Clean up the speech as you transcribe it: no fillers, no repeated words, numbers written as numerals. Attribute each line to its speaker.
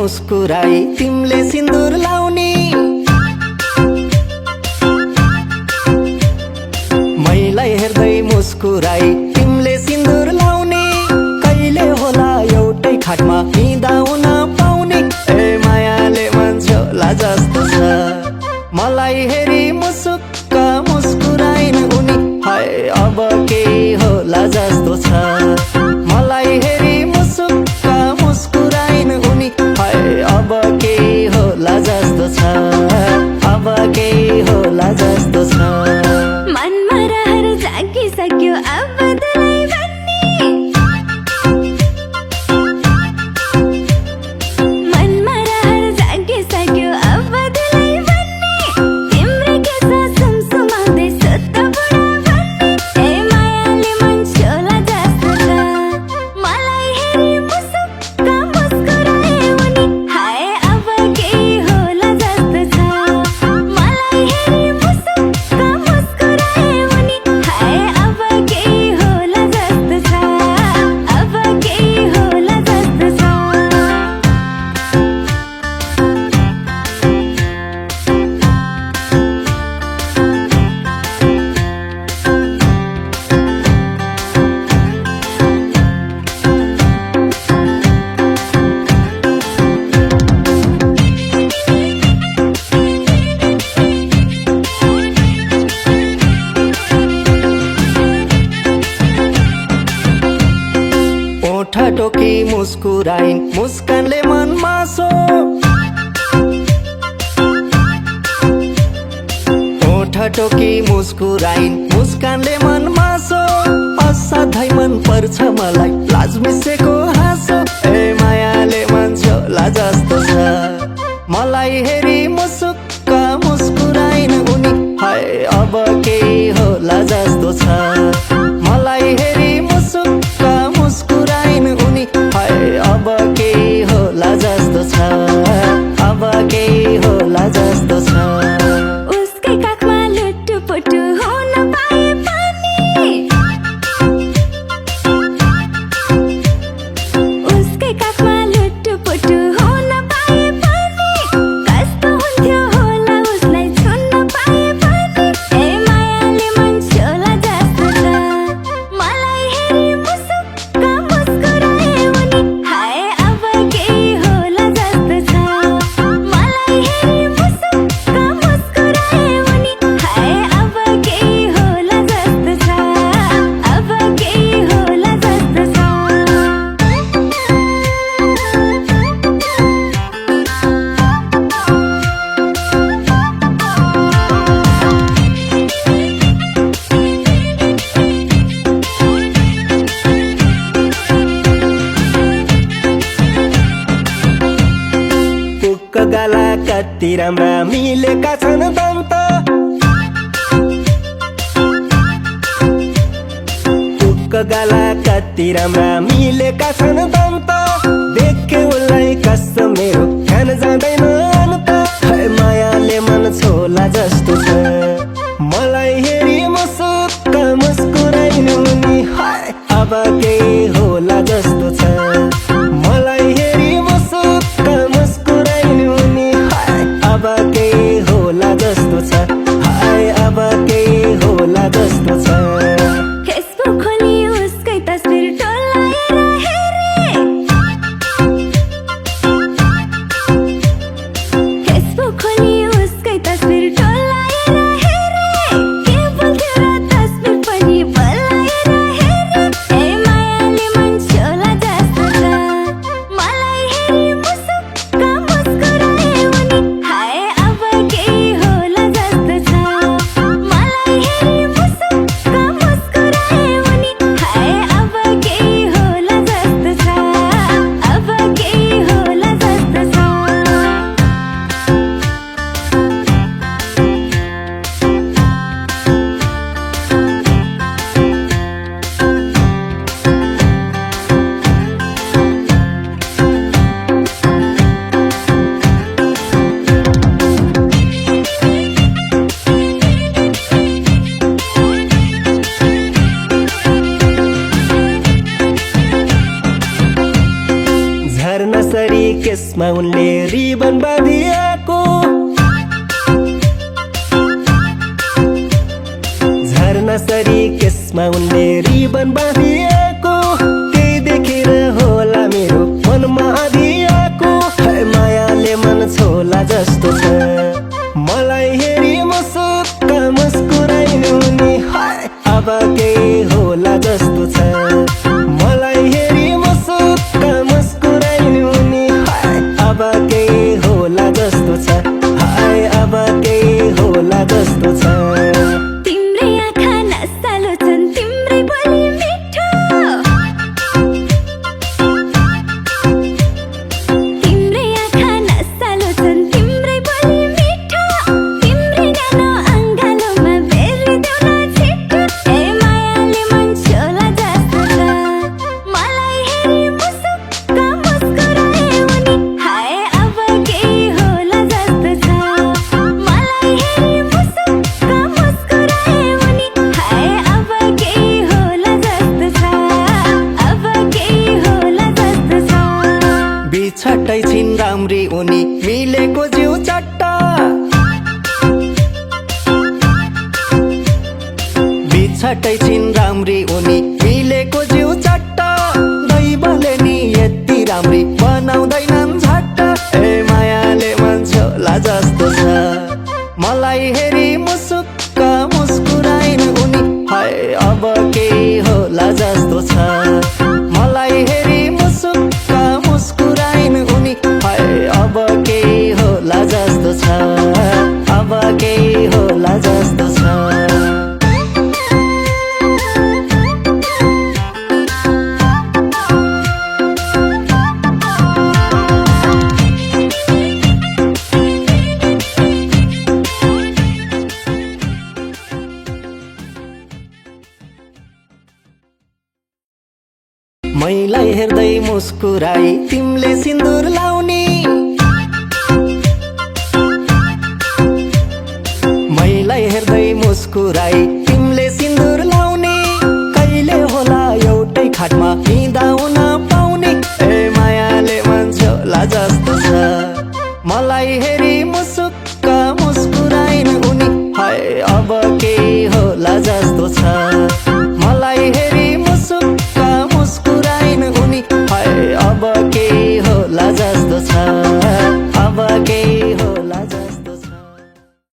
Speaker 1: मुस्कुराई तिमीले सिन्दुर लाउने, मैलाई हेर्दै मुस्कुराई तिमीले सिन्दुर लाउने, कहिले होला एउटै खाटमा हिँडाउन पाउने। ए मायाले मन झोला जस्तो छ, मलाई हेरी मुसुक्क मुस्कुराइन उनी, हाय अब के होला जस्तो छ। मलाई हेरी मुसुक्क मुस्कुराइन उनी, हाय अब के होला जस्तो छ, अब के होला जस्तो छ।
Speaker 2: मनमा रहर जागिसक्यो अब बदलै भन्ने, मनमा रहर जागिसक्यो अब बदलै भन्ने, तिम्रो केस सुमसुमाउँदै सुत्त बुढा भन्ने। ए मायाले मन झोला जस्तो छ, मलाई हेरी मुसुक्क मुस्कुराए उनी, हाय अब के होला जस्तो छ। मलाई हेरी मुसुक्क मुस्कुराए उनी, हाय अब के होला जस्तो छ, अब के होला जस्तो छ।
Speaker 1: ओठ टोकी मुस्कुराइन् मुस्कानले मन मासो, ओठ टोकी मुस्कुराइन् मुस्कानले मन मासो, असाध्यै मन पर्छ मलाई लाज मिसेको हाँसो। ए मायाले मन झोला जस्तो छ, मलाई हेरी मुसुक्क मुस्कुराइन् उनी, हाय अब के होला जस्तो छ। मलाई हेरी मुसुक्क मुस्कुराइन् उनी, हाय अब के होला जस्तो छ, अब के होला जस्तो छ।
Speaker 2: उसकै काखमा लुटुपुटु हुन पाए पनि, उसकै काखमा लुटुपुटु हुन पाए पनि, कस्तो हुन्थ्यो होला उसलाई छुन्न पाए पनि। ए मायाले मन झोला जस्तो छ, मलाई हेरी मुसुक्क मुस्कुराए उनी, हाय अब के होला जस्तो छ। मलाई हेरी मुसुक्क मुस्कुराए उनी, हाय अब के होला जस्तो छ, अब के होला जस्तो छ।
Speaker 1: कुक्क गाला कति राम्रा मिलेका छन् दन्त, कुक्क गाला कति राम्रा मिलेका छन् दन्त, देखे उसलाई कस्तो मेरो ध्यान जाँदैन अन्त। हाय मायाले मन झोला जस्तो छ, मलाई हेरी मुसुक्क मुस्कुराइन् उनी, हाय अब के होला जस्तो छ। मलाई हेरी मुसुक्क मुस्कुराइन् उनी, हाय अब के होला जस्तो छ, हाय अब के होला जस्तो छ।
Speaker 2: फेसबुक खोली उसकै तस्बिर टोलाएर हेरे, फेसबुक खोली उसकै तस्बिर टोलाएर हेरे, के बोल्थ्यो र तस्बिर पनि बोलाएर हेरे। ए मायाले
Speaker 1: केसमा उनले रिबन बाँधिएको, झर्नासरी केसमा उनले रिबन बाँधिएको, त्यही देखेर होला मेरो मनमा आधिएको। मायाले मन छोला जस्तो छ, मलाई हेरी मुसुक्क मुस्कुराइन् उनी, अब केही होला जस्तो छ। मलाई हेरी मुसुक्क मुस्कुराइन् उनी, अब केही होला जस्तो छ, अब केही होला जस्तो छ।
Speaker 2: तिम्रै आँखा नसालो छन्, तिम्रै बोली मिठो, तिम्रै आँखा नसालो छन्, तिम्रै बोली मिठो, तिम्रै न्यानो अङ्गालोमा बेरिदेऊ न छिटो। ए मायाले मन छोला जस्तो छ, मलाई हेरी मुसुक्क मुस्कुराए उनी, हाय अब केही होला जस्तो छ। मलाई हेरी मुसुक्क मुस्कुराए उनी, हाय अब केही होला जस्तो छ, अब केही होला जस्तो छ।
Speaker 3: बिछटै छिन् राम्री उनी, मिलेको जिउ चट्टा, बिछटै छिन् राम्री उनी, मिलेको जिउ चट्टा, दैवले नि यति राम्री बनाउँदैनन् झट्टा। ए मायाले मन छोला जस्तो छ, मलाई हेरी मुसुक्क मुस्कुराइन् उनी, हाय अब केही होला जस्तो छ। मलाई हेरी मुसुक्क मुस्कुराइन् उनी, हाय अब केही होला जस्तो छ, अब केही होला जस्तो छ। मैलाई हेर्दै मुस्कुराई तिमीले सिन्दुर लाउने, मैलाई हेर्दै मुस्कुराई तिमीले सिन्दुर लाउने, कहिले होला एउटै खाटमा हिँडाउन पाउने। ए मायाले मन छोला जस्तो छ, मलाई हेरी मुसुक्क